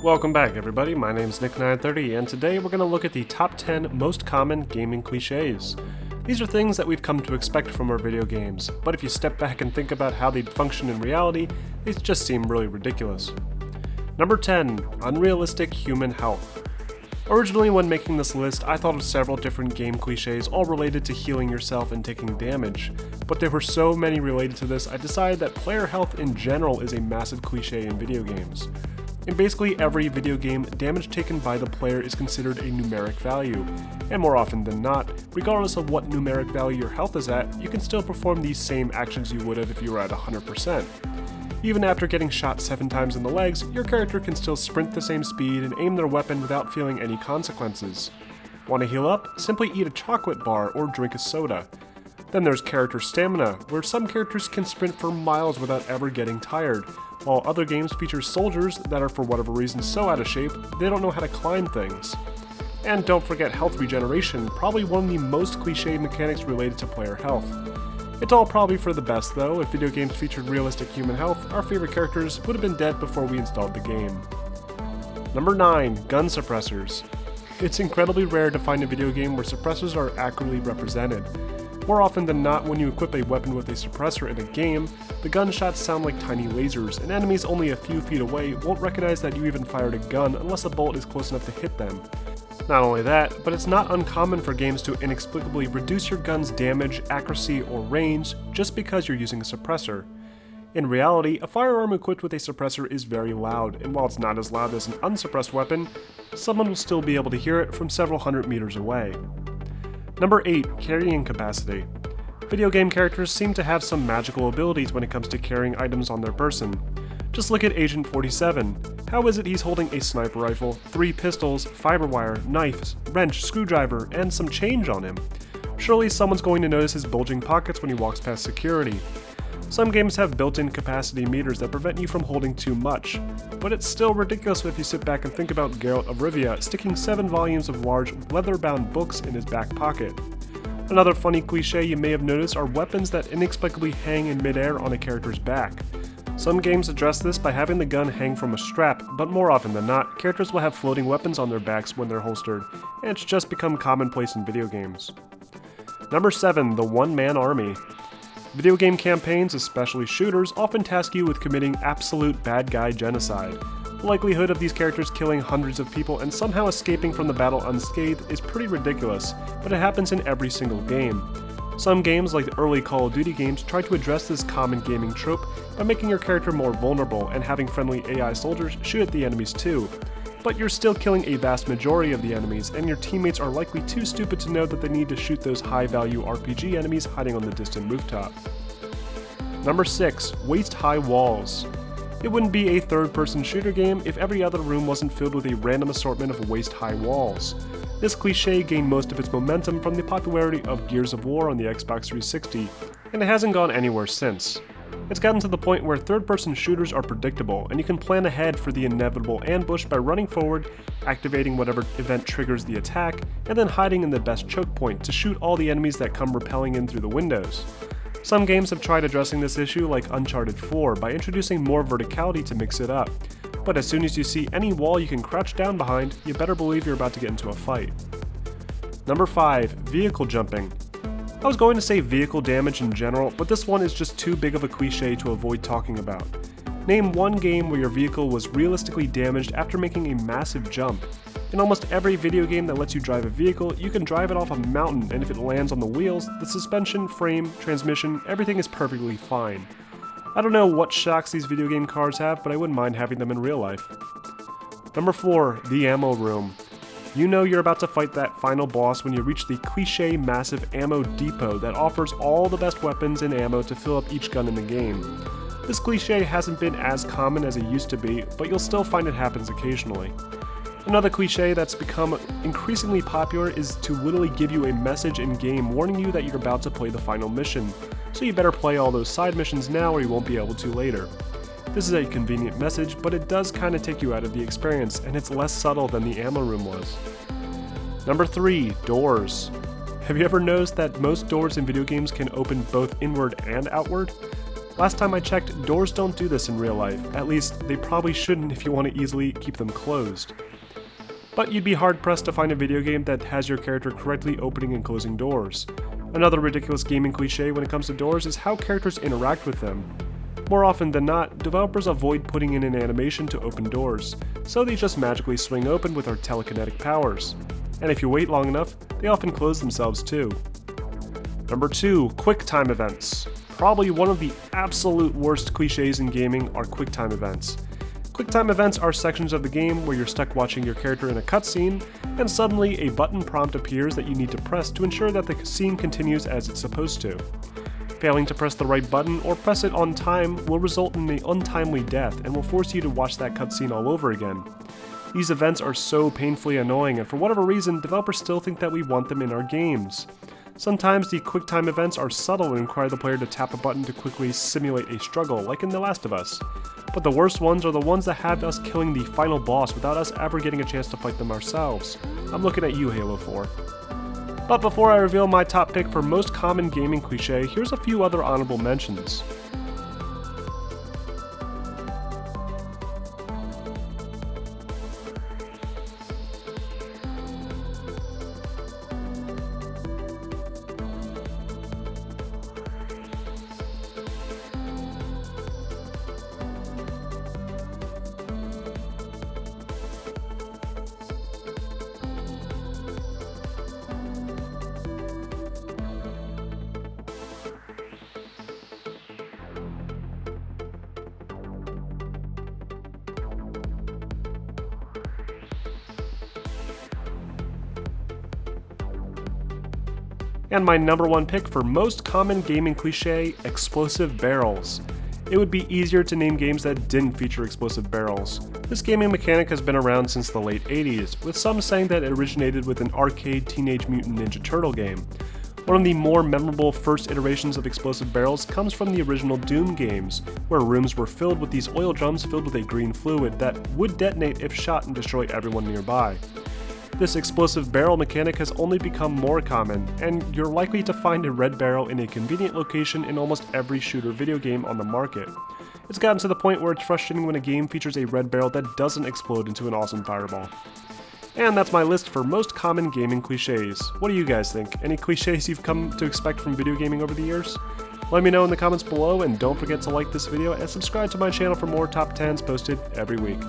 Welcome back everybody, my name's Nick930 and today we're going to look at the top 10 most common gaming cliches. These are things that we've come to expect from our video games, but if you step back and think about how they'd function in reality, they just seem really ridiculous. Number 10. Unrealistic human health. Originally when making this list, I thought of several different game cliches all related to healing yourself and taking damage, but there were so many related to this I decided that player health in general is a massive cliche in video games. In basically every video game, damage taken by the player is considered a numeric value, and more often than not, regardless of what numeric value your health is at, you can still perform these same actions you would have if you were at 100%. Even after getting shot 7 times in the legs, your character can still sprint the same speed and aim their weapon without feeling any consequences. Want to heal up? Simply eat a chocolate bar or drink a soda. Then there's character stamina, where some characters can sprint for miles without ever getting tired, while other games feature soldiers that are for whatever reason so out of shape they don't know how to climb things. And don't forget health regeneration, probably one of the most cliched mechanics related to player health. It's all probably for the best though. If video games featured realistic human health, our favorite characters would have been dead before we installed the game. Number 9. Gun suppressors. It's incredibly rare to find a video game where suppressors are accurately represented. More often than not, when you equip a weapon with a suppressor in a game, the gunshots sound like tiny lasers, and enemies only a few feet away won't recognize that you even fired a gun unless a bullet is close enough to hit them. Not only that, but it's not uncommon for games to inexplicably reduce your gun's damage, accuracy, or range just because you're using a suppressor. In reality, a firearm equipped with a suppressor is very loud, and while it's not as loud as an unsuppressed weapon, someone will still be able to hear it from several hundred meters away. Number 8. Carrying capacity. Video game characters seem to have some magical abilities when it comes to carrying items on their person. Just look at Agent 47. How is it he's holding a sniper rifle, 3 pistols, fiber wire, knives, wrench, screwdriver, and some change on him? Surely someone's going to notice his bulging pockets when he walks past security. Some games have built-in capacity meters that prevent you from holding too much, but it's still ridiculous if you sit back and think about Geralt of Rivia sticking 7 volumes of large leather-bound books in his back pocket. Another funny cliche you may have noticed are weapons that inexplicably hang in midair on a character's back. Some games address this by having the gun hang from a strap, but more often than not, characters will have floating weapons on their backs when they're holstered, and it's just become commonplace in video games. Number 7. The OneMan Army. Video game campaigns, especially shooters, often task you with committing absolute bad guy genocide. The likelihood of these characters killing hundreds of people and somehow escaping from the battle unscathed is pretty ridiculous, but it happens in every single game. Some games, like the early Call of Duty games, try to address this common gaming trope by making your character more vulnerable and having friendly AI soldiers shoot at the enemies too. But you're still killing a vast majority of the enemies, and your teammates are likely too stupid to know that they need to shoot those high-value RPG enemies hiding on the distant rooftop. Number 6. Waist-high walls. It wouldn't be a third-person shooter game if every other room wasn't filled with a random assortment of waist-high walls. This cliche gained most of its momentum from the popularity of Gears of War on the Xbox 360, and it hasn't gone anywhere since. It's gotten to the point where third-person shooters are predictable, and you can plan ahead for the inevitable ambush by running forward, activating whatever event triggers the attack, and then hiding in the best choke point to shoot all the enemies that come rappelling in through the windows. Some games have tried addressing this issue, like Uncharted 4, by introducing more verticality to mix it up, but as soon as you see any wall you can crouch down behind, you better believe you're about to get into a fight. Number 5. Vehicle jumping. I was going to say vehicle damage in general, but this one is just too big of a cliche to avoid talking about. Name one game where your vehicle was realistically damaged after making a massive jump. In almost every video game that lets you drive a vehicle, you can drive it off a mountain, and if it lands on the wheels, the suspension, frame, transmission, everything is perfectly fine. I don't know what shocks these video game cars have, but I wouldn't mind having them in real life. Number 4. The ammo room. You know you're about to fight that final boss when you reach the cliche massive ammo depot that offers all the best weapons and ammo to fill up each gun in the game. This cliche hasn't been as common as it used to be, but you'll still find it happens occasionally. Another cliche that's become increasingly popular is to literally give you a message in-game warning you that you're about to play the final mission, so you better play all those side missions now or you won't be able to later. This is a convenient message, but it does kinda take you out of the experience, and it's less subtle than the ammo room was. Number 3. Doors. Have you ever noticed that most doors in video games can open both inward and outward? Last time I checked, doors don't do this in real life. At least, they probably shouldn't if you want to easily keep them closed. But you'd be hard-pressed to find a video game that has your character correctly opening and closing doors. Another ridiculous gaming cliche when it comes to doors is how characters interact with them. More often than not, developers avoid putting in an animation to open doors, so they just magically swing open with our telekinetic powers. And if you wait long enough, they often close themselves too. Number 2, QuickTime Events. Probably one of the absolute worst cliches in gaming are QuickTime Events. QuickTime Events are sections of the game where you're stuck watching your character in a cutscene, and suddenly a button prompt appears that you need to press to ensure that the scene continues as it's supposed to. Failing to press the right button or press it on time will result in an untimely death and will force you to watch that cutscene all over again. These events are so painfully annoying, and for whatever reason, developers still think that we want them in our games. Sometimes the QuickTime events are subtle and require the player to tap a button to quickly simulate a struggle, like in The Last of Us. But the worst ones are the ones that have us killing the final boss without us ever getting a chance to fight them ourselves. I'm looking at you, Halo 4. But before I reveal my top pick for most common gaming cliche, here's a few other honorable mentions. And my number 1 pick for most common gaming cliche, explosive barrels. It would be easier to name games that didn't feature explosive barrels. This gaming mechanic has been around since the late 80s, with some saying that it originated with an arcade Teenage Mutant Ninja Turtle game. One of the more memorable first iterations of explosive barrels comes from the original Doom games, where rooms were filled with these oil drums filled with a green fluid that would detonate if shot and destroy everyone nearby. This explosive barrel mechanic has only become more common, and you're likely to find a red barrel in a convenient location in almost every shooter video game on the market. It's gotten to the point where it's frustrating when a game features a red barrel that doesn't explode into an awesome fireball. And that's my list for most common gaming cliches. What do you guys think? Any cliches you've come to expect from video gaming over the years? Let me know in the comments below, and don't forget to like this video and subscribe to my channel for more top 10s posted every week.